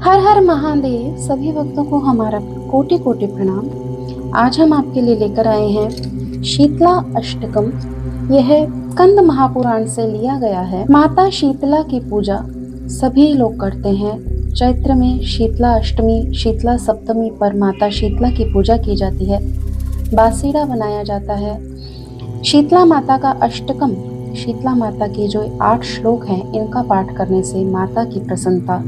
हर हर महादेव। सभी भक्तों को हमारा कोटि कोटि प्रणाम। आज हम आपके लिए लेकर आए हैं शीतला अष्टकम। यह कंद महापुराण से लिया गया है। माता शीतला की पूजा सभी लोग करते हैं। चैत्र में शीतला अष्टमी, शीतला सप्तमी पर माता शीतला की पूजा की जाती है। बासीड़ा बनाया जाता है। शीतला माता का अष्टकम, शीतला माता के जो 8 श्लोक हैं, इनका पाठ करने से माता की प्रसन्नता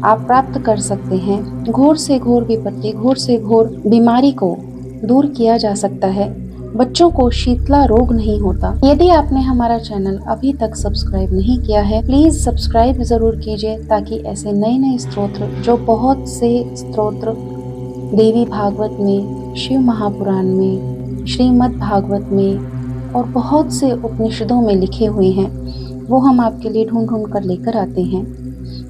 आप प्राप्त कर सकते हैं। घोर से घोर विपत्ति, घोर से घोर बीमारी को दूर किया जा सकता है। बच्चों को शीतला रोग नहीं होता। यदि आपने हमारा चैनल अभी तक सब्सक्राइब नहीं किया है, प्लीज सब्सक्राइब जरूर कीजिए, ताकि ऐसे नए नए स्तोत्र, जो बहुत से स्तोत्र देवी भागवत में, शिव महापुराण में, श्रीमद् भागवत में और बहुत से उपनिषदों में लिखे हुए हैं, वो हम आपके लिए ढूंढ ढूंढ कर लेकर आते हैं।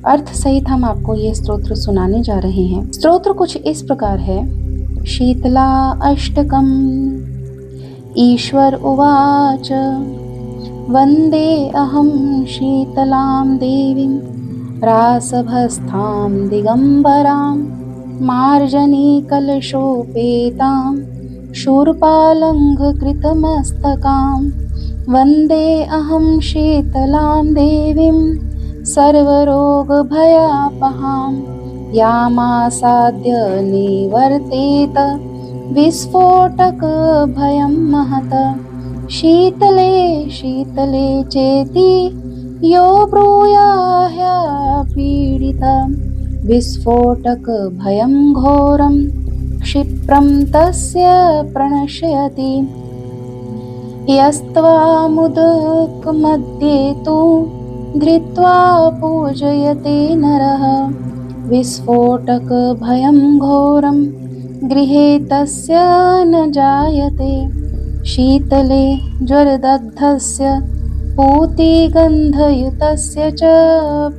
अर्थ सहित हम आपको ये स्तोत्र सुनाने जा रहे हैं। स्तोत्र कुछ इस प्रकार है। शीतला अष्टकम। ईश्वर उवाच वंदे अहम शीतलां देवीं रासभस्थां दिगंबरां मार्जनी कलशोपेतां शूर्पालङ्घकृतमस्तकां वंदे अहम शीतलां देवीं सर्वरोगभयापहां यामासाद्य निवर्तेत विस्फोटकभयं महत्। शीतले शीतले चेति यो ब्रूयाह्यपीडितं विस्फोटकभयं घोरं क्षिप्रं तस्य प्रणश्यति। यस्त्वामुदकमध्ये तु धृत्वा पूजयते नरः विस्फोटकभयं घोरं गृहे तस्य न जायते। शीतले ज्वरदग्धस्य पूतिगन्धयुतस्य च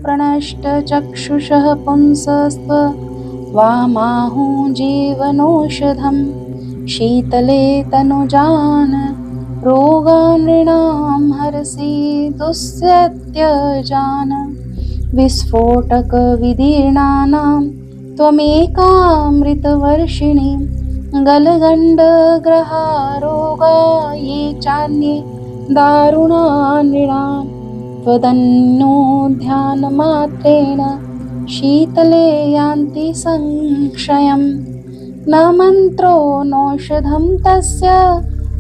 प्रणष्टचक्षुषः पुंसस्त्व वामाहुः जीवनौषधं। शीतले तनुजान् रोगान् नृणां हरसि दुस्सत्यजान्। विस्फोटकविदीर्णानां त्वमेकामृतवर्षिणी। गलगण्डग्रहारोगा ये चान्ये दारुणा नृणां। त्वदन्यो ध्यानमात्रेण शीतले यान्ति संक्षयम्। न मन्त्रो नौषधं तस्य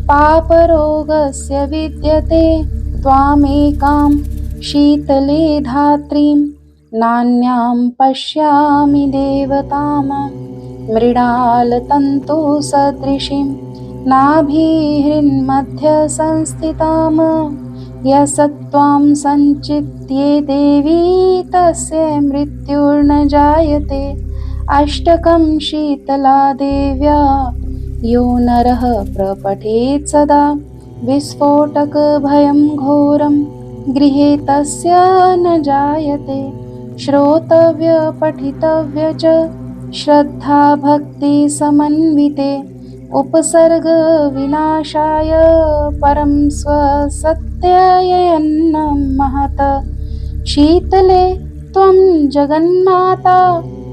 पापरोगस्य विद्यते। त्वामेकां शीतले धात्रीं नान्यां पश्यामि देवतां। मृडालतन्तुसदृशीं नाभिहृन्मध्ये संस्थितां यस्त्वां सञ्चित्ये देवी तस्य मृत्युर्न जायते। अष्टकं शीतला देव्या यो नरः प्रपठेत् सदा विस्फोटकभयं घोरं गृहे तस्य न जायते। श्रोतव्य पठितव्य च श्रद्धा भक्ति समन्विते। उपसर्ग विनाशाय परं स्वसत्ययन्नं महत्। शीतले त्वं जगन्माता,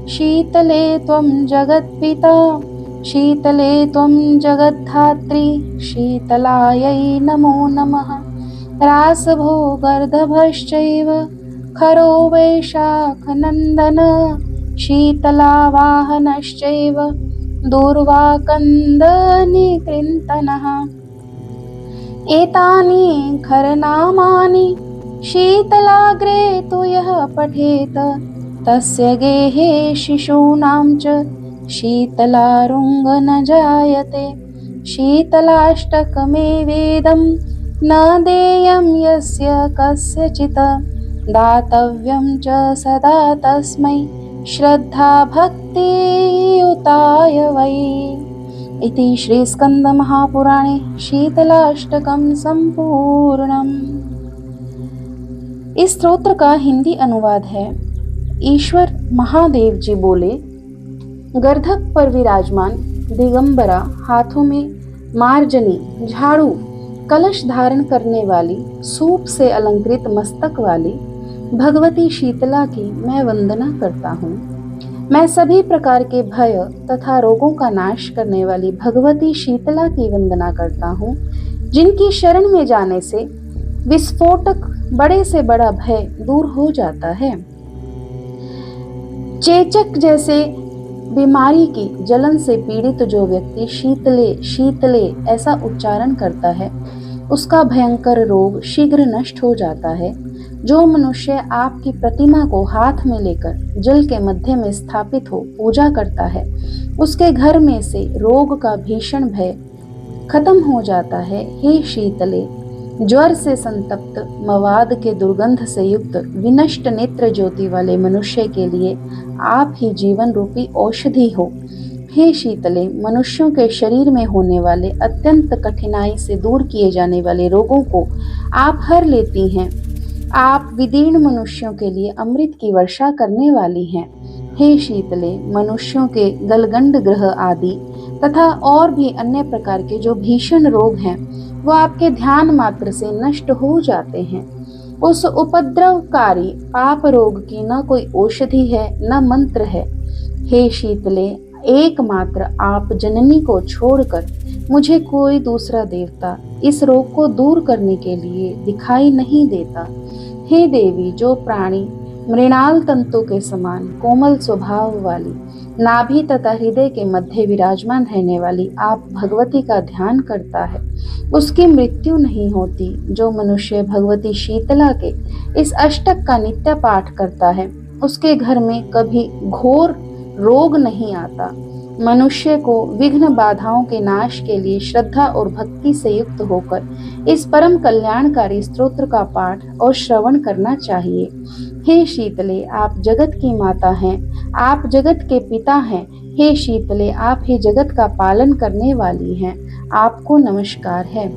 शीतले त्वं जगत्पिता, शीतले त्वं जगद्धात्री, शीतलायै नमो नमः। रासभोगर्दभश्चैव खरो वैशाखनन्दन। शीतलावाहनश्चैव दूर्वाकन्दनिकृन्तनः। एतानि खरनामानि शीतलाग्रे तु यः पठेत तस्य गेहे शिशूनां च शीतलारुङ्ग न जायते। शीतलाष्टकमेवेदं न देयं यस्य कस्यचित्। दातव्यं च सदा तस्मै श्रद्धा भक्तियुताय वै। इति श्री स्कंद महापुराणे शीतलाष्टकम संपूर्णम। इस स्तोत्र का हिंदी अनुवाद है। ईश्वर महादेव जी बोले, गर्धक पर विराजमान दिगंबरा, हाथों में मार्जनी झाड़ू, कलश धारण करने वाली, सूप से अलंकृत मस्तक वाली भगवती शीतला की मैं वंदना करता हूँ। मैं सभी प्रकार के भय तथा रोगों का नाश करने वाली भगवती शीतला की वंदना करता हूँ, जिनकी शरण में जाने से विस्फोटक बड़े से बड़ा भय दूर हो जाता है। चेचक जैसे बीमारी की जलन से पीड़ित जो व्यक्ति शीतले शीतले ऐसा उच्चारण करता है, उसका भयंकर रोग शीघ्र नष्ट हो जाता है। जो मनुष्य आपकी प्रतिमा को हाथ में लेकर जल के मध्य में स्थापित हो पूजा करता है, उसके घर में से रोग का भीषण भय खत्म हो जाता है। हे शीतले, ज्वर से संतप्त, मवाद के दुर्गंध से युक्त, विनष्ट नेत्र ज्योति वाले मनुष्य के लिए आप ही जीवन रूपी औषधि हो। हे शीतले, मनुष्यों के शरीर में होने वाले अत्यंत कठिनाई से दूर किए जाने वाले रोगों को आप हर लेती हैं। आप विदीर्ण मनुष्यों के लिए अमृत की वर्षा करने वाली हैं। हे शीतले, मनुष्यों के गलगंड ग्रह आदि तथा और भी अन्य प्रकार के जो भीषण रोग हैं, वो आपके ध्यान मात्र से नष्ट हो जाते हैं। उस उपद्रवकारी पाप रोग की न कोई औषधि है, न मंत्र है। हे शीतले, एकमात्र आप जननी को छोड़कर मुझे कोई दूसरा देवता इस रोग को दूर करने के लिए दिखाई नहीं देता। हे देवी, जो प्राणी मृणाल तंतु के समान कोमल स्वभाव वाली, नाभि तथा हृदय के मध्य विराजमान रहने वाली आप भगवती का ध्यान करता है, उसकी मृत्यु नहीं होती। जो मनुष्य भगवती शीतला के इस अष्टक का नित्य पाठ करता है, उसके घर में कभी घोर रोग नहीं आता। मनुष्य को विघ्न बाधाओं के नाश के लिए श्रद्धा और भक्ति से युक्त होकर इस परम कल्याणकारी स्तोत्र का पाठ और श्रवण करना चाहिए। हे शीतले, आप जगत की माता हैं, आप जगत के पिता हैं। हे शीतले, आप ही जगत का पालन करने वाली हैं। आपको नमस्कार है।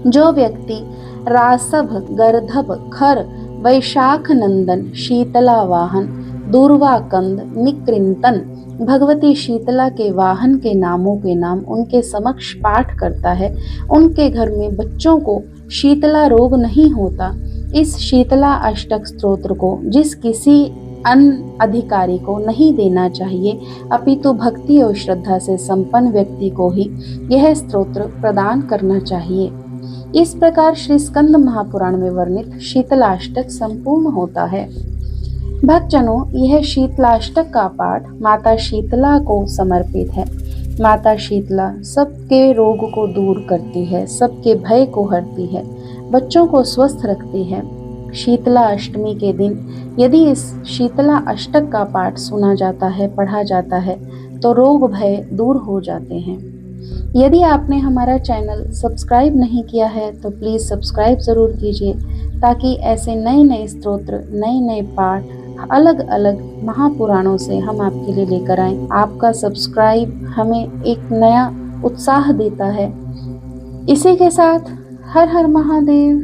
जो व्यक्ति रासभ, गर्धभ, खर, वैशाख नंदन, शीतला वाहन, दूर्वा कंद, निकृंतन भगवती शीतला के वाहन के नामों के नाम उनके समक्ष पाठ करता है, उनके घर में बच्चों को शीतला रोग नहीं होता। इस शीतला अष्टक स्तोत्र को जिस किसी अन्य अधिकारी को नहीं देना चाहिए, अपितु भक्ति और श्रद्धा से संपन्न व्यक्ति को ही यह स्तोत्र प्रदान करना चाहिए। इस प्रकार श्री स्कंद महापुराण में वर्णित शीतलाष्टक संपूर्ण होता है। भक्तजनों, यह शीतलाष्टक का पाठ माता शीतला को समर्पित है। माता शीतला सबके रोग को दूर करती है, सबके भय को हरती है, बच्चों को स्वस्थ रखती है। शीतला अष्टमी के दिन यदि इस शीतला अष्टक का पाठ सुना जाता है, पढ़ा जाता है, तो रोग भय दूर हो जाते हैं। यदि आपने हमारा चैनल सब्सक्राइब नहीं किया है तो प्लीज़ सब्सक्राइब ज़रूर कीजिए, ताकि ऐसे नए नए स्तोत्र, नए नए पाठ अलग अलग महापुराणों से हम आपके लिए लेकर आएं। आपका सब्सक्राइब हमें एक नया उत्साह देता है। इसी के साथ हर हर महादेव।